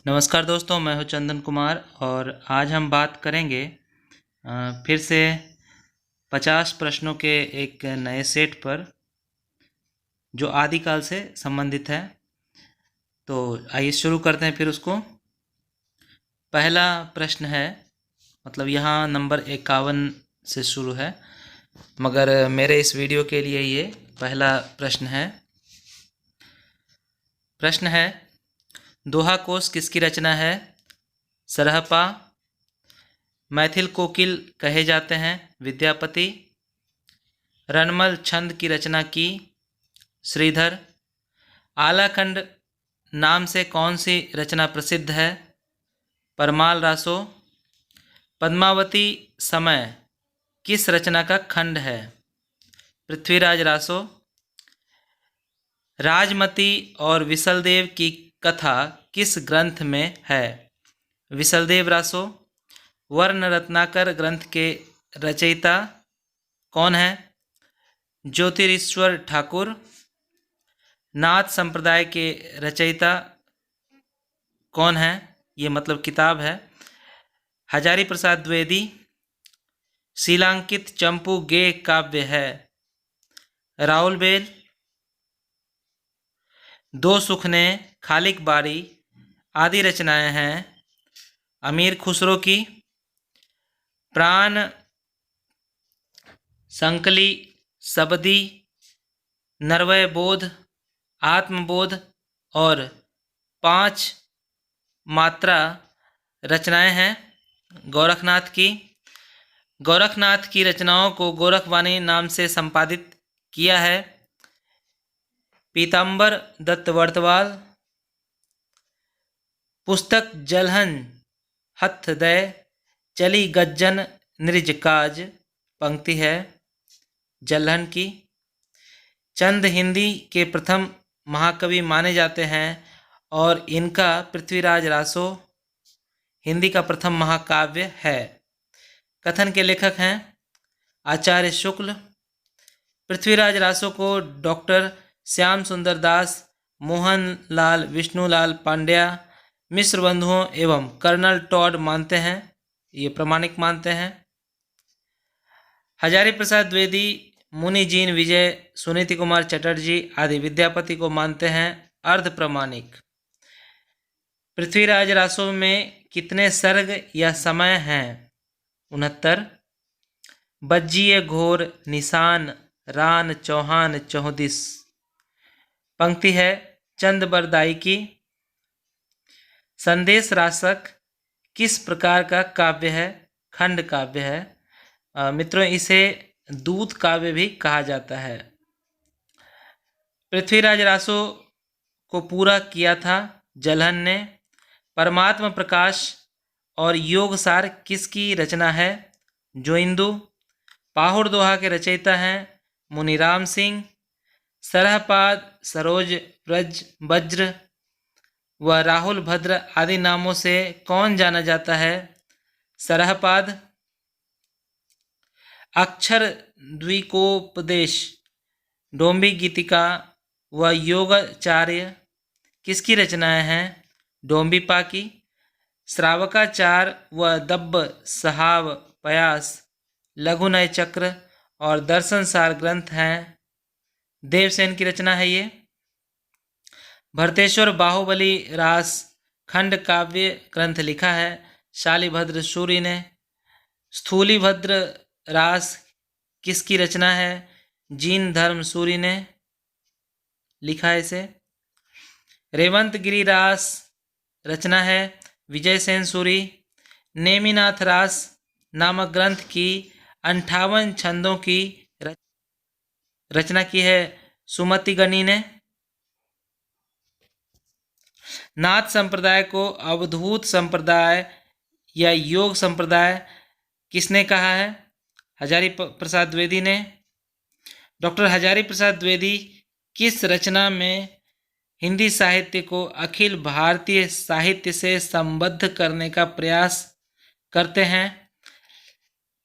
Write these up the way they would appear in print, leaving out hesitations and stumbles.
नमस्कार दोस्तों, मैं हूं चंदन कुमार और आज हम बात करेंगे फिर से 50 प्रश्नों के एक नए सेट पर जो आदिकाल से संबंधित है। तो आइए शुरू करते हैं फिर उसको। पहला प्रश्न है, मतलब यहाँ नंबर 51 से शुरू है, मगर मेरे इस वीडियो के लिए ये पहला प्रश्न है। प्रश्न है, दोहा कोश किसकी रचना है? सरहपा। मैथिल कोकिल कहे जाते हैं विद्यापति। रणमल छंद की रचना की श्रीधर। आलाखंड नाम से कौन सी रचना प्रसिद्ध है? परमाल रासो। पद्मावती समय किस रचना का खंड है? पृथ्वीराज रासो। राजमती और विसलदेव की कथा किस ग्रंथ में है? विसलदेव रासो। वर्ण रत्नाकर ग्रंथ के रचयिता कौन है? ज्योतिरीश्वर ठाकुर। नाथ संप्रदाय के रचयिता कौन है? ये मतलब किताब है हजारी प्रसाद द्विवेदी। शीलांकित चंपू गे काव्य है राउल बेल। दो सुख ने खालिक बारी आदि रचनाएं हैं अमीर खुसरो की। प्राण संकली सबदी नरवय बोध आत्मबोध और 5 मात्रा रचनाएं हैं गोरखनाथ की। गोरखनाथ की रचनाओं को गोरखवाणी नाम से संपादित किया है पीताम्बर दत्त वर्तवाल। पुस्तक जलहन हथ दय चली गज्जन नृज काज पंक्ति है जलहन की। चंद हिंदी के प्रथम महाकवि माने जाते हैं और इनका पृथ्वीराज रासो हिंदी का प्रथम महाकाव्य है। कथन के लेखक हैं आचार्य शुक्ल। पृथ्वीराज रासो को डॉक्टर श्याम सुंदर दास, मोहनलाल विष्णुलाल पांड्या, मिश्र बंधुओं एवं कर्नल टॉड मानते हैं, ये प्रमाणिक मानते हैं। हजारी प्रसाद द्विवेदी, मुनि जीन विजय, सुनीति कुमार चटर्जी आदि विद्यापति को मानते हैं अर्ध प्रमाणिक। पृथ्वीराज रासो में कितने सर्ग या समय हैं? 69। बज्जिए घोर निशान रान चौहान चौहदिस पंक्ति है चंद बरदाई की। संदेश रासक किस प्रकार का काव्य है? खंड काव्य है। मित्रों, इसे दूत काव्य भी कहा जाता है। पृथ्वीराज रासो को पूरा किया था जलहन ने। परमात्म प्रकाश और योगसार किसकी रचना है? जोइंदू। पाहुड़ दोहा के रचयिता हैं मुनिराम सिंह। सरहपाद, सरोज ब्रज, वज्र व राहुल भद्र आदि नामों से कौन जाना जाता है? सरहपाद। अक्षर द्विकोपदेश, डोंबी गीतिका व योगाचार्य किसकी रचनाएं हैं? डोंबिपा की। श्रावकाचार व दब्ब सहाव पयास लघुनय चक्र और दर्शन सार ग्रंथ हैं देवसेन की रचना है ये। भरतेश्वर बाहुबली रास खंड काव्य ग्रंथ लिखा है शालिभद्र सूरि ने। स्थूलिभद्र रास किसकी रचना है? जीन धर्म सूरि ने लिखा है इसे। रेवंत गिरी रास रचना है विजय सेन सूरि। नेमिनाथ रास नामक ग्रंथ की 58 छंदों की रचना की है सुमति गणी ने। नाथ संप्रदाय को अवधूत संप्रदाय या योग संप्रदाय किसने कहा है? हजारी प्रसाद द्विवेदी ने। डॉक्टर हजारी प्रसाद द्विवेदी किस रचना में हिंदी साहित्य को अखिल भारतीय साहित्य से संबद्ध करने का प्रयास करते हैं?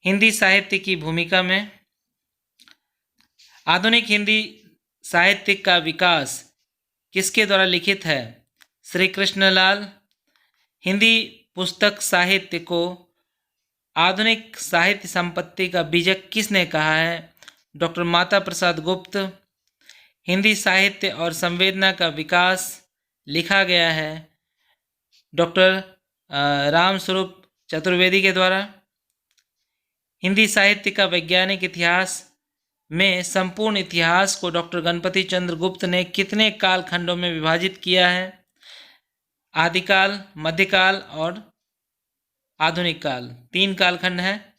हिंदी साहित्य की भूमिका में। आधुनिक हिंदी साहित्य का विकास किसके द्वारा लिखित है? श्री कृष्णलाल। हिंदी पुस्तक साहित्य को आधुनिक साहित्य संपत्ति का बीजक किसने कहा है? डॉक्टर माता प्रसाद गुप्त। हिंदी साहित्य और संवेदना का विकास लिखा गया है डॉक्टर रामस्वरूप चतुर्वेदी के द्वारा। हिंदी साहित्य का वैज्ञानिक इतिहास में संपूर्ण इतिहास को डॉक्टर गणपति चंद्र गुप्त ने कितने कालखंडों में विभाजित किया है? आदिकाल, मध्यकाल और आधुनिक काल, 3 कालखंड हैं।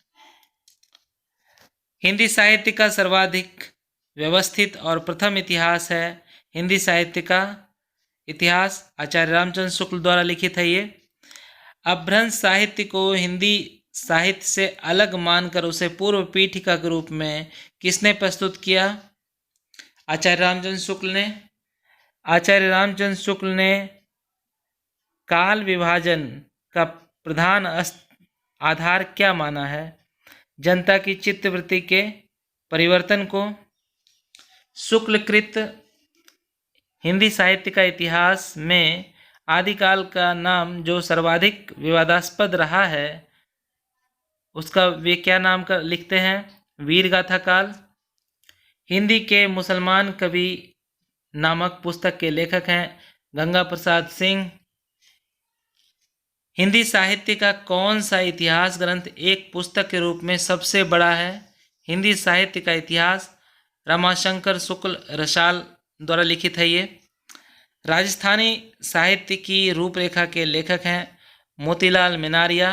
हिंदी साहित्य का सर्वाधिक व्यवस्थित और प्रथम इतिहास है हिंदी साहित्य का इतिहास, आचार्य रामचंद्र शुक्ल द्वारा लिखित है ये। अपभ्रंश साहित्य को हिंदी साहित्य से अलग मानकर उसे पूर्व पीठिका के रूप में किसने प्रस्तुत किया? आचार्य रामचंद्र शुक्ल ने। आचार्य रामचंद्र शुक्ल ने काल विभाजन का प्रधान आधार क्या माना है? जनता की चित्तवृत्ति के परिवर्तन को। शुक्लकृत हिंदी साहित्य का इतिहास में आदिकाल का नाम जो सर्वाधिक विवादास्पद रहा है उसका वे क्या नाम कर लिखते हैं? वीरगाथा काल। हिंदी के मुसलमान कवि नामक पुस्तक के लेखक हैं गंगा प्रसाद सिंह। हिंदी साहित्य का कौन सा इतिहास ग्रंथ एक पुस्तक के रूप में सबसे बड़ा है? हिंदी साहित्य का इतिहास रमाशंकर शुक्ल रसाल द्वारा लिखित है ये। राजस्थानी साहित्य की रूपरेखा के लेखक हैं मोतीलाल मिनारिया।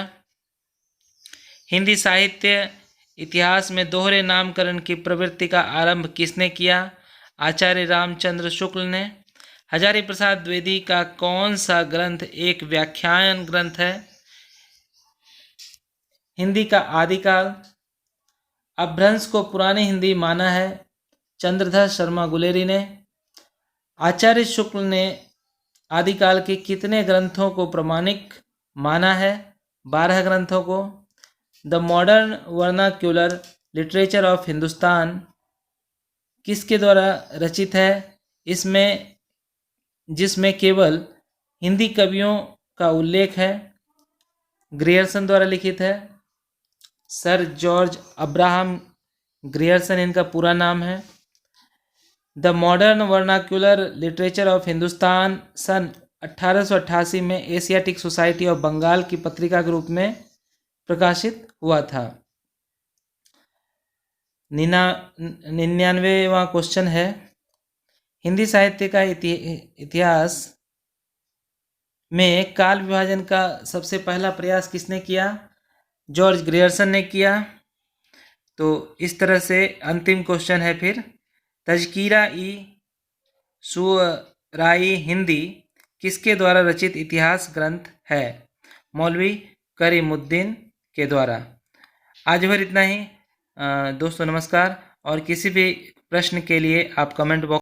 हिंदी साहित्य इतिहास में दोहरे नामकरण की प्रवृत्ति का आरंभ किसने किया? आचार्य रामचंद्र शुक्ल ने। हजारी प्रसाद द्विवेदी का कौन सा ग्रंथ एक व्याख्यान ग्रंथ है? हिंदी का आदिकाल। अपभ्रंश को पुरानी हिंदी माना है चंद्रधर शर्मा गुलेरी ने। आचार्य शुक्ल ने आदिकाल के कितने ग्रंथों को प्रमाणिक माना है? 12 ग्रंथों को। The modern vernacular literature of Hindustan किसके द्वारा रचित है? जिसमें केवल हिंदी कवियों का उल्लेख है। ग्रियर्सन द्वारा लिखित है। सर जॉर्ज अब्राहम ग्रियर्सन इनका पूरा नाम है। The modern vernacular literature of Hindustan सन 1888 में एशियाटिक सोसाइटी ऑफ बंगाल की पत्रिका के रूप में प्रकाशित हुआ था। 99वां क्वेश्चन है, हिंदी साहित्य का इतिहास में काल विभाजन का सबसे पहला प्रयास किसने किया? जॉर्ज ग्रियर्सन ने किया। तो इस तरह से अंतिम क्वेश्चन है फिर, तज़किरा ई शुअराई हिंदी किसके द्वारा रचित इतिहास ग्रंथ है? मौलवी करीमुद्दीन के द्वारा। आज भर इतना ही दोस्तों, नमस्कार। और किसी भी प्रश्न के लिए आप कमेंट बॉक्स